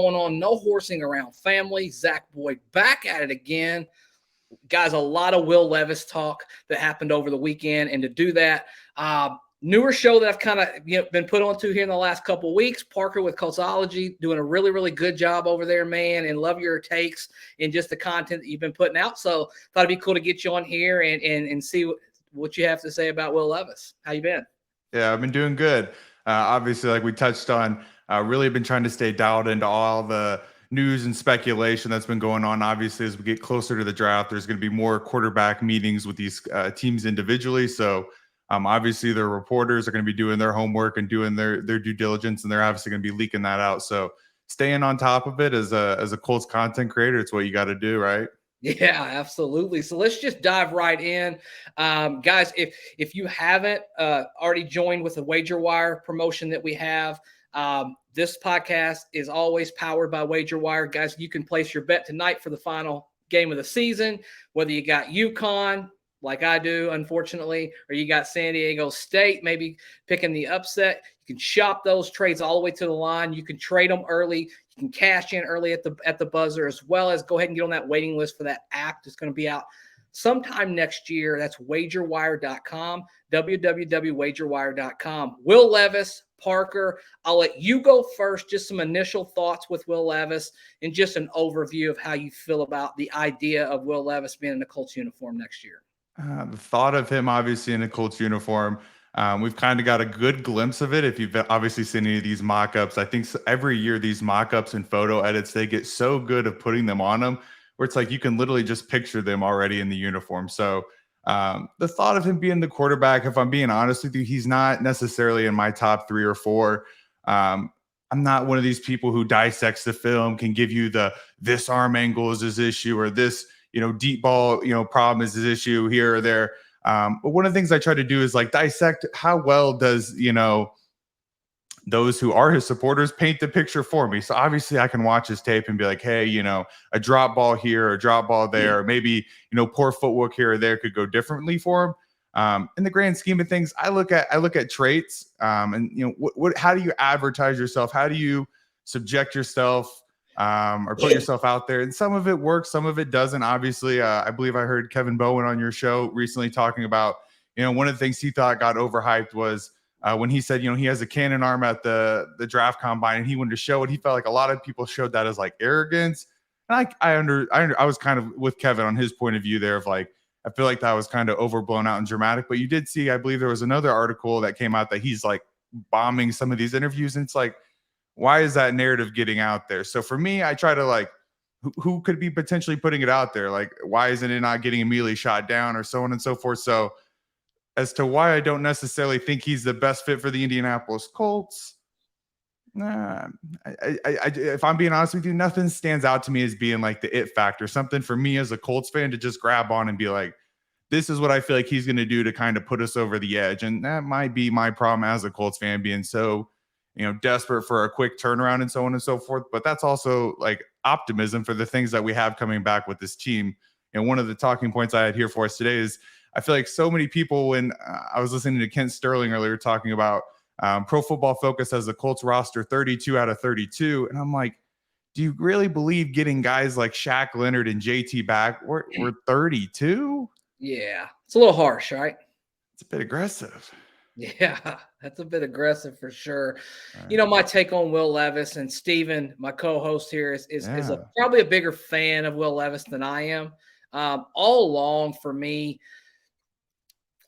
going on? No horsing around family. Zach Boyd back at it again. Guys, a lot of Will Levis talk that happened over the weekend. And to do that, newer show that I've kind of been put onto here in the last couple of weeks, Parker with Coltsology, doing a really, really good job over there, man, and love your takes and just the content that you've been putting out. So thought it'd be cool to get you on here and see what you have to say about Will Levis. How you been? Yeah, I've been doing good. Obviously, like we touched on, really been trying to stay dialed into all the news and speculation that's been going on. Obviously, as we get closer to the draft, there's going to be more quarterback meetings with these teams individually. So obviously, their reporters are going to be doing their homework and doing their due diligence, and they're obviously going to be leaking that out. So staying on top of it as a Colts content creator, it's what you got to do, right? Yeah, absolutely. So let's just dive right in. Guys, if you haven't already joined with the Wager Wire promotion that we have, this podcast is always powered by Wager Wire. Guys, you can place your bet tonight for the final game of the season, whether you got UConn, like I do, unfortunately, or you got San Diego State, maybe picking the upset. You can shop those trades all the way to the line. You can trade them early. You can cash in early at the buzzer, as well as go ahead and get on that waiting list for that app that's going to be out sometime next year. That's wagerwire.com, www.wagerwire.com. Will Levis, Parker, I'll let you go first. Just some initial thoughts with Will Levis and just an overview of how you feel about the idea of Will Levis being in a Colts uniform next year. The thought of him obviously in a Colts uniform, we've kind of got a good glimpse of it. If you've obviously seen any of these mock-ups, I think every year these mock-ups and photo edits, they get so good of putting them on them where it's like you can literally just picture them already in the uniform. So the thought of him being the quarterback, if I'm being honest with you, he's not necessarily in my top 3 or 4. I'm not one of these people who dissects the film, can give you this arm angle is his issue or this deep ball problem is his issue here or there. But one of the things I try to do is like dissect how well does those who are his supporters paint the picture for me. So obviously I can watch his tape and be like, hey, a drop ball here, a drop ball there, or maybe, poor footwork here or there could go differently for him. In the grand scheme of things, I look at traits and, how do you advertise yourself? How do you subject yourself or put yourself out there? And some of it works, some of it doesn't. Obviously, I believe I heard Kevin Bowen on your show recently talking about, one of the things he thought got overhyped was when he said, he has a cannon arm at the draft combine and he wanted to show it. He felt like a lot of people showed that as like arrogance. And I was kind of with Kevin on his point of view there of like, I feel like that was kind of overblown out and dramatic. But you did see, I believe there was another article that came out that he's like bombing some of these interviews. And it's like, why is that narrative getting out there? So for me, I try to like, who could be potentially putting it out there? Like, why isn't it not getting immediately shot down or so on and so forth? So as to why I don't necessarily think he's the best fit for the Indianapolis Colts, if I'm being honest with you, nothing stands out to me as being like the it factor, something for me as a Colts fan to just grab on and be like, this is what I feel like he's going to do to kind of put us over the edge. And that might be my problem as a Colts fan, being so, desperate for a quick turnaround and so on and so forth. But that's also like optimism for the things that we have coming back with this team. And one of the talking points I had here for us today is I feel like so many people, when I was listening to Kent Sterling earlier talking about Pro Football Focus as the Colts roster 32 out of 32. And I'm like, do you really believe getting guys like Shaq Leonard and JT back we're 32? Yeah, it's a little harsh, right? It's a bit aggressive. Yeah, that's a bit aggressive for sure. Right. My take on Will Levis, and Steven, my co-host here, is probably a bigger fan of Will Levis than I am. All along for me,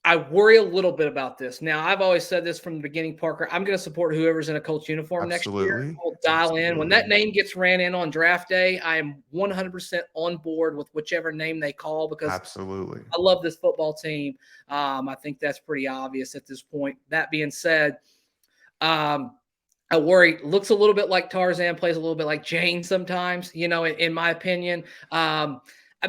I worry a little bit about this. Now, I've always said this from the beginning, Parker. I'm going to support whoever's in a Colts uniform next year. I'll dial in. When that name gets ran in on draft day, I am 100% on board with whichever name they call because absolutely, I love this football team. I think that's pretty obvious at this point. That being said, I worry. Looks a little bit like Tarzan, plays a little bit like Jane sometimes, in my opinion.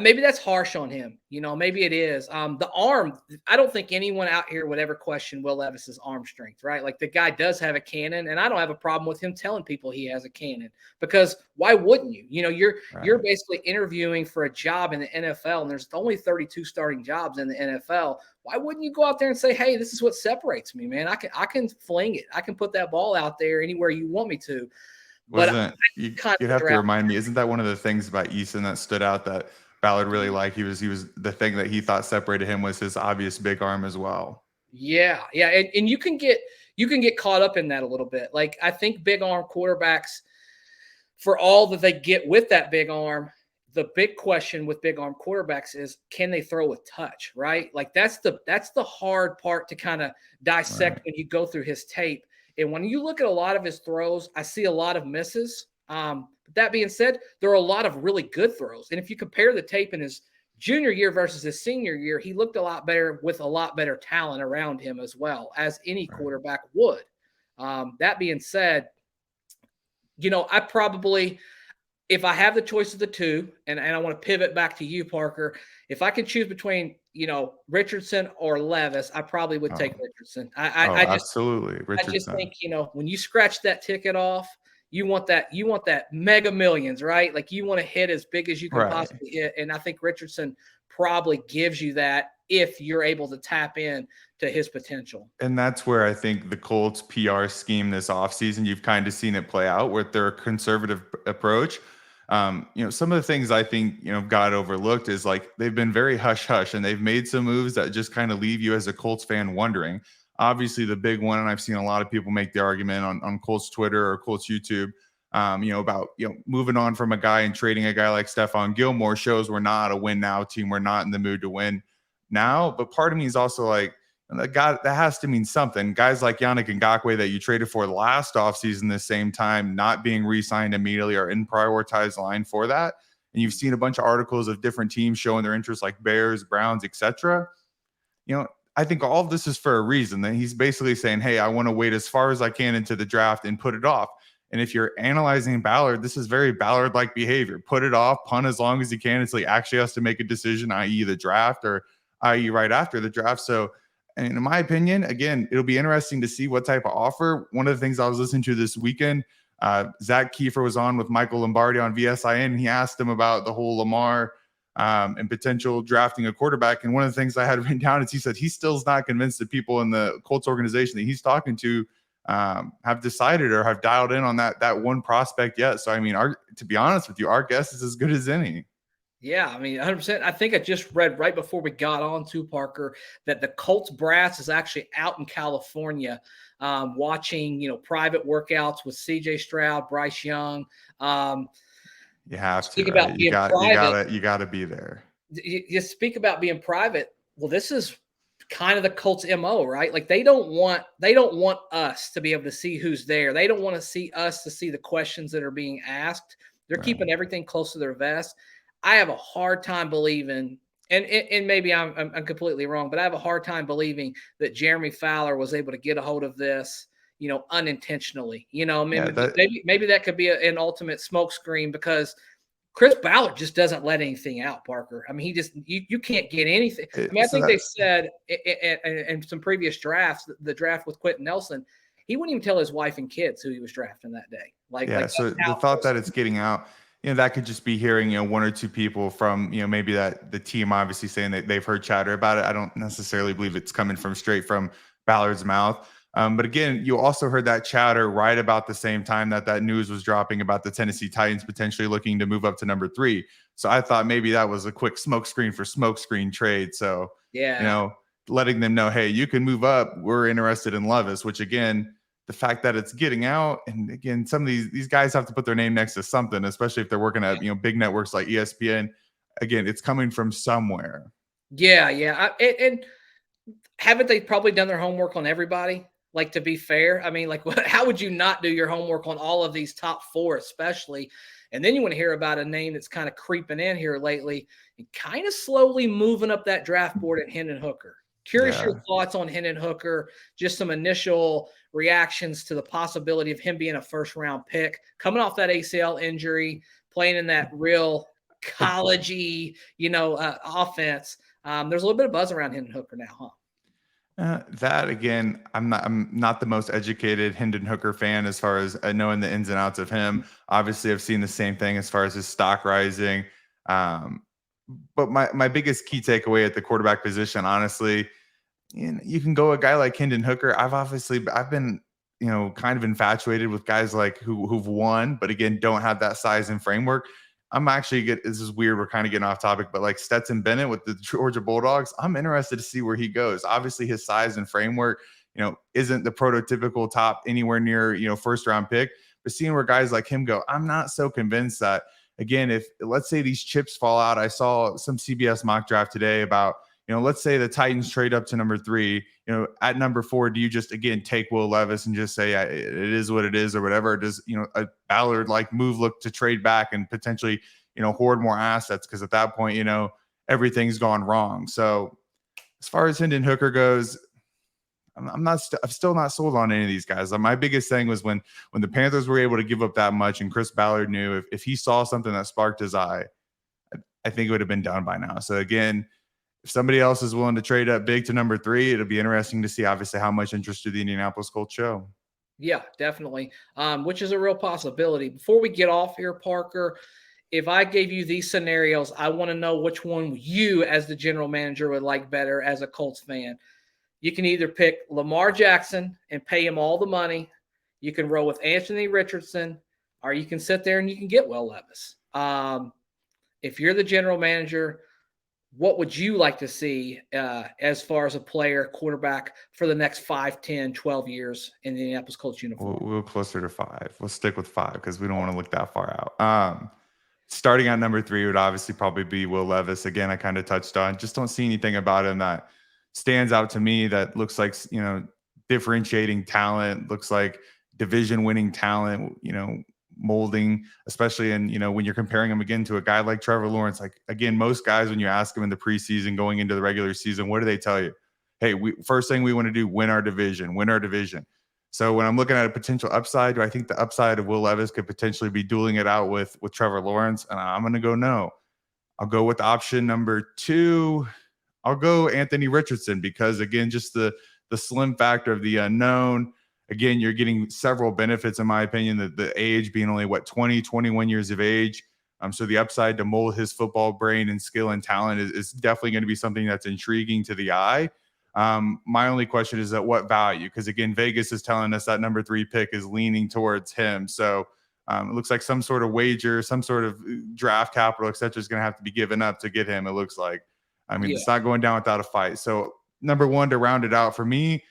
Maybe that's harsh on him. Maybe it is. The arm, I don't think anyone out here would ever question Will Levis's arm strength, right? Like the guy does have a cannon, and I don't have a problem with him telling people he has a cannon because why wouldn't you? You're basically interviewing for a job in the NFL, and there's only 32 starting jobs in the NFL. Why wouldn't you go out there and say, hey, this is what separates me, man. I can fling it. I can put that ball out there anywhere you want me to. But kind You'd of have to draft. remind me, isn't that one of the things about Eason that stood out that Ballard really liked? He was the thing that he thought separated him was his obvious big arm as well. Yeah, yeah, and you can get caught up in that a little bit. Like I think big arm quarterbacks, for all that they get with that big arm, the big question with big arm quarterbacks is can they throw with touch, right? Like that's the hard part to kind of dissect Right. when you go through his tape. And when you look at a lot of his throws, I see a lot of misses. But that being said, there are a lot of really good throws. And if you compare the tape in his junior year versus his senior year, he looked a lot better with a lot better talent around him as well, as any Right. quarterback would. That being said, I probably, if I have the choice of the two, and I want to pivot back to you, Parker, if I can choose between, Richardson or Levis, I probably would take Oh, Richardson. oh, I absolutely. just Richardson. think, when you scratch that ticket off, you want that mega millions, right? Like you want to hit as big as you can Right. possibly hit. And I think Richardson probably gives you that if you're able to tap in to his potential. And that's where I think the Colts PR scheme this offseason, you've kind of seen it play out with their conservative approach. Some of the things I think, got overlooked is like they've been very hush hush and they've made some moves that just kind of leave you as a Colts fan wondering. Obviously, the big one, and I've seen a lot of people make the argument on Colts Twitter or Colts YouTube, about moving on from a guy and trading a guy like Stephon Gilmore shows we're not a win now team. We're not in the mood to win now. But part of me is also like, that has to mean something. Guys like Yannick Ngakoue that you traded for last offseason, the same time, not being re-signed immediately are in prioritized line for that. And you've seen a bunch of articles of different teams showing their interest, like Bears, Browns, etc. I think all of this is for a reason. That he's basically saying, hey, I want to wait as far as I can into the draft and put it off. And if you're analyzing Ballard, this is very Ballard-like behavior. Put it off, punt as long as you can until he actually has to make a decision, i.e. the draft or i.e. right after the draft. So, and in my opinion, again, it'll be interesting to see what type of offer. One of the things I was listening to this weekend, Zach Kiefer was on with Michael Lombardi on VSIN, and he asked him about the whole Lamar and potential drafting a quarterback. And one of the things I had written down is he said he still is not convinced that people in the Colts organization that he's talking to have decided or have dialed in on that one prospect yet. So, I mean, to be honest with you, our guess is as good as any. Yeah, I mean, 100%. I think I just read right before we got on to Parker that the Colts brass is actually out in California, watching, private workouts with CJ Stroud, Bryce Young. You have to, Speak about right? being private. You gotta be there. You speak about being private. Well, this is kind of the Colts MO, right? Like they don't want us to be able to see who's there. They don't want to see us to see the questions that are being asked. They're Right. keeping everything close to their vest. I have a hard time believing, and maybe I'm completely wrong, but I have a hard time believing that Jeremy Fowler was able to get a hold of this, unintentionally. Maybe that could be an ultimate smokescreen because Chris Ballard just doesn't let anything out, Parker. I mean, he just you can't get anything. I mean, I think they said in some previous drafts, the draft with Quentin Nelson, he wouldn't even tell his wife and kids who he was drafting that day. So the thought that it's getting out, that could just be hearing, one or two people from, maybe that the team obviously saying that they've heard chatter about it. I don't necessarily believe it's coming from straight from Ballard's mouth. But again, you also heard that chatter right about the same time that news was dropping about the Tennessee Titans potentially looking to move up to number 3. So I thought maybe that was a quick smokescreen for smokescreen trade. So, yeah, letting them know, hey, you can move up. We're interested in Levis, which again, the fact that it's getting out, and again, some of these guys have to put their name next to something, especially if they're working at big networks like ESPN. Again, it's coming from somewhere. Yeah. And haven't they probably done their homework on everybody? Like, to be fair, I mean, like, how would you not do your homework on all of these top 4, especially? And then you want to hear about a name that's kind of creeping in here lately and kind of slowly moving up that draft board at Hendon Hooker. Curious your thoughts on Hendon Hooker, just some initial reactions to the possibility of him being a first-round pick, coming off that ACL injury, playing in that real college-y, offense. There's a little bit of buzz around Hendon Hooker now, huh? That again, I'm not the most educated Hendon Hooker fan as far as knowing the ins and outs of him. Obviously, I've seen the same thing as far as his stock rising. But my biggest key takeaway at the quarterback position, honestly, you can go a guy like Hendon Hooker. I've been kind of infatuated with guys like who've won, but again, don't have that size and framework. This is weird. We're kind of getting off topic, but like Stetson Bennett with the Georgia Bulldogs, I'm interested to see where he goes. Obviously his size and framework, isn't the prototypical top anywhere near, first round pick, but seeing where guys like him go, I'm not so convinced that, again, if let's say these chips fall out, I saw some CBS mock draft today about, let's say the Titans trade up to number 3, at number 4, do you just, again, take Will Levis and just say it is what it is or whatever? Does, a Ballard like move look to trade back and potentially, hoard more assets? Because at that point, everything's gone wrong. So as far as Hendon Hooker goes, I'm still not sold on any of these guys. My biggest thing was when the Panthers were able to give up that much and Chris Ballard knew if he saw something that sparked his eye, I think it would have been done by now. So again, if somebody else is willing to trade up big to number 3, it'll be interesting to see obviously how much interest do the Indianapolis Colts show. Yeah, definitely. Which is a real possibility. Before we get off here, Parker, if I gave you these scenarios, I want to know which one you as the general manager would like better as a Colts fan. You can either pick Lamar Jackson and pay him all the money. You can roll with Anthony Richardson, or you can sit there and you can get Will Levis. If you're the general manager, what would you like to see as far as a player, quarterback for the next 5, 10, 12 years in the Indianapolis Colts uniform? We'll closer to 5. We'll stick with 5 because we don't want to look that far out. Starting at number 3 would obviously probably be Will Levis. Again, I kind of touched on, just don't see anything about him that stands out to me that looks like, differentiating talent, looks like division winning talent, molding, especially in, when you're comparing him again to a guy like Trevor Lawrence. Like, again, most guys, when you ask them in the preseason going into the regular season, what do they tell you? Hey, first thing we want to do, win our division. So when I'm looking at a potential upside, do I think the upside of Will Levis could potentially be dueling it out with Trevor Lawrence? And I'm going to go no. I'll go with option number 2. I'll go Anthony Richardson because, again, just the slim factor of the unknown. Again, you're getting several benefits, in my opinion, the age being only, 20, 21 years of age. So the upside to mold his football brain and skill and talent is definitely going to be something that's intriguing to the eye. My only question is at what value? Because, again, Vegas is telling us that number 3 pick is leaning towards him. So it looks like some sort of wager, some sort of draft capital, et cetera, is going to have to be given up to get him, it looks like. It's not going down without a fight. So number 1 to round it out for me,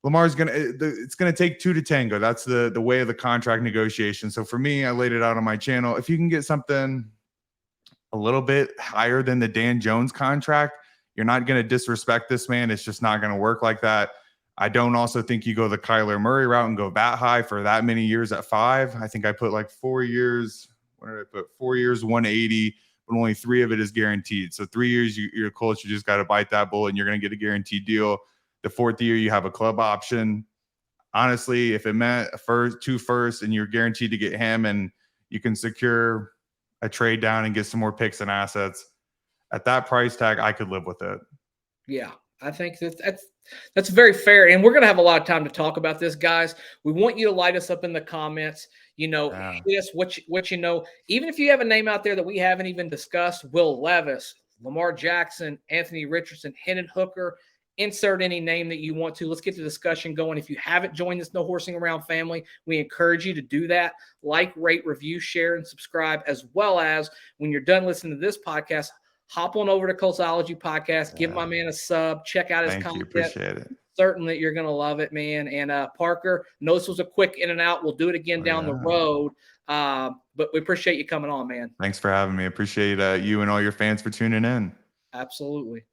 Lamar's it's going to take 2 to tango. That's the way of the contract negotiation. So for me, I laid it out on my channel. If you can get something a little bit higher than the Dan Jones contract, you're not going to disrespect this man. It's just not going to work like that. I don't also think you go the Kyler Murray route and go that high for that many years at 5. I think I put like 4 years. What did I put? 4 years, 180. But only 3 of it is guaranteed. So 3 years, you're Colts, you just got to bite that bullet and you're going to get a guaranteed deal. The 4th year, you have a club option. Honestly, if it meant 2 firsts and you're guaranteed to get him and you can secure a trade down and get some more picks and assets, at that price tag, I could live with it. Yeah, I think that's very fair. And we're going to have a lot of time to talk about this, guys. We want you to light us up in the comments. Hit us what you know. Even if you have a name out there that we haven't even discussed, Will Levis, Lamar Jackson, Anthony Richardson, Hendon Hooker, insert any name that you want to. Let's get the discussion going. If you haven't joined this No Horsing Around family, we encourage you to do that. Like, rate, review, share, and subscribe, as well as when you're done listening to this podcast, hop on over to Coltsology podcast, give my man a sub, check out his content. Thank you, appreciate it. Certain that you're going to love it, man. And Parker, know this was a quick in and out. We'll do it again down the road. But we appreciate you coming on, man. Thanks for having me. Appreciate you and all your fans for tuning in. Absolutely.